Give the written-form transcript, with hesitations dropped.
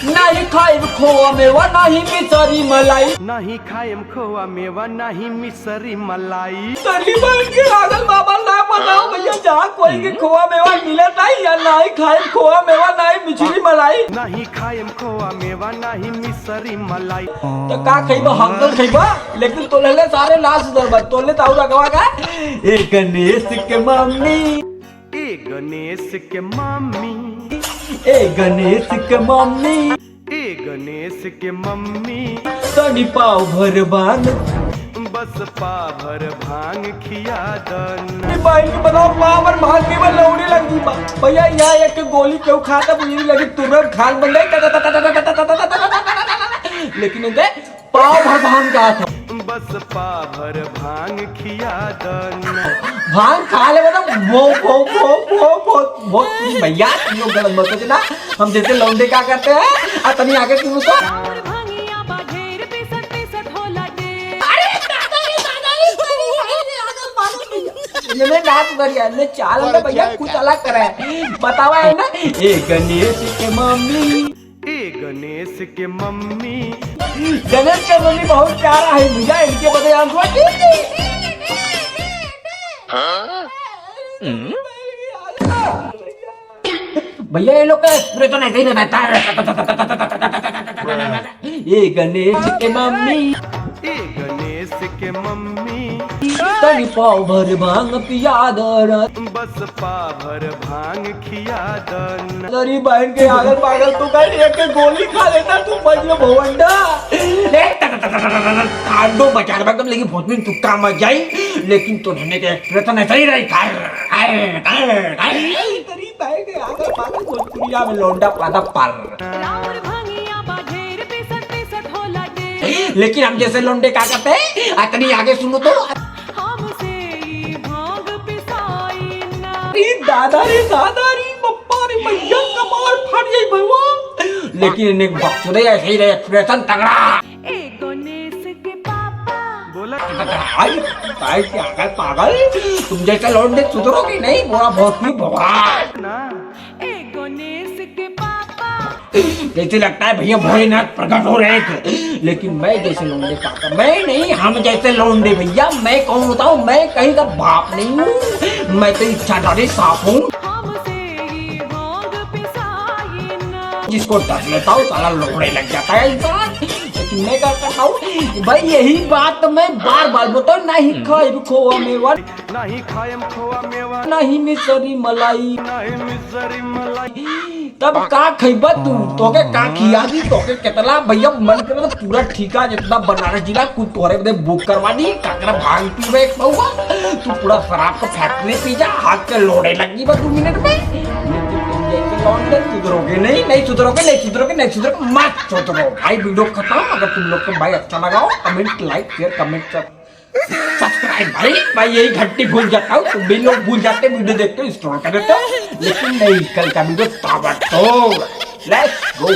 नाही खाइब खोवा मेवा नाही मिसरी मलाई। नाही खाएम खोआ मेवा नहीं मिसरी मलाई। तली बन के आगल बाबा ना बताओ भैया जहाँ कोई के खोवा मेवा मिले नहीं या नहीं खाइब खोवा मेवा नहीं मिसरी मलाई। नहीं खाएम खोआ मेवा नहीं मिसरी मलाई। तो का खइबा हम तो खइबा लेकिन तोले सारे ना सुधरबा तोले ताऊ रखवा का ए गणेश के मम्मी ए गणेश के मम्मी ए गणेश के मम्मी ए गणेश के मम्मी तनी पाव भर बांग बस पाभर भांग खिया दन। भाई के बताओ पाव भर भांग के बल लौड़ी लगी बा भैया यहाँ एक गोली क्यों खाता मुझे लगी तुरंत खान बन गई लेकिन उनके पाव भर भांग का था बस पाभर भांग खिया दन। भांग खा ले मतलब वो भैया तुम लोग गलत मत सोचना हम जैसे लौंडे क्या करते हैं अतनी आगे तुम तो ये नाच बढ़िया ले चाल में भैया कुछ अलग करे बतावा है ना ए गणेश के मम्मी ए गणेश के मम्मी गणेश के मम्मी बहुत प्यारा है भैया इनके बदले आंसू भैया ये लोग का एक्सप्रेशन ऐसे ही रहता है ए गणेश के मम्मी ए गणेश के मम्मी तनी पाव भर भांग पिया दर बस पाभर भांग खिया दन। तेरी बहन के आगल पागल तू कर एक गोली खा लेता तू बजलो भवंडा कांडो बचा रहा लेकिन भोजपुरी तुक्का मत जाई लेकिन तो रहने के एक्सप्रेशन ऐसा ही रही तेरी बहन के आगल पागल भोजपुरिया में लौंडा पादा पार लेकिन हम जैसे लौंडे क्या करते हैं अतनी आगे सुनो तो दादा रे बप्पा रे भैया कमाल फट गई भगवान लेकिन एक बक्सुरे ऐसे ही रहे एक्सप्रेशन तगड़ा ए गणेश के पापा बोला भाई क्या कर पागल तुम जैसे लौंडे सुधरोगे नहीं बुरा बहुत ही भगवान ना ए गणेश के पापा जैसे लगता है भैया भोलेनाथ प्रकट हो रहे थे लेकिन मैं जैसे लौंडे काका मैं नहीं हम जैसे लौंडे भैया मैं कौन होता हूँ मैं कहीं का बाप नहीं हूँ मैं तो इच्छाधारी सांप हूँ जिसको डर लेता हूँ साला लोड़े लग जाता है इंसान लेकिन मैं क्या करता हूँ भाई यही बात तो मैं बार बार बताऊँ नहीं खाइब खोआ मेवा नहीं खाएम खोआ मेवा नहीं मिसरी मलाई नहीं मिसरी मलाई। तब का खइबा तू तोके का खिया दी तोके कितना भैया मन करे तो पूरा ठीका जितना बनारस जिला कुछ तोरे बदे बुक करवा दी काकरा भांग पीवे एक बहुआ तू पूरा शराब का फैक्ट्री पी जा हाथ के लोड़े लगी बस 2 मिनट में सुधरोगे नहीं सुधरोगे मत सुधरो भाई वीडियो खत्म अगर तुम लोग को भाई अच्छा लगा हो comment like share comment subscribe भाई यही घंटी भूल जाता हूँ तुम भी लोग भूल जाते वीडियो देखते हो स्टोर कर देते हो लेकिन नहीं कल का वीडियो ताबड़तोड़ लेट्स गो।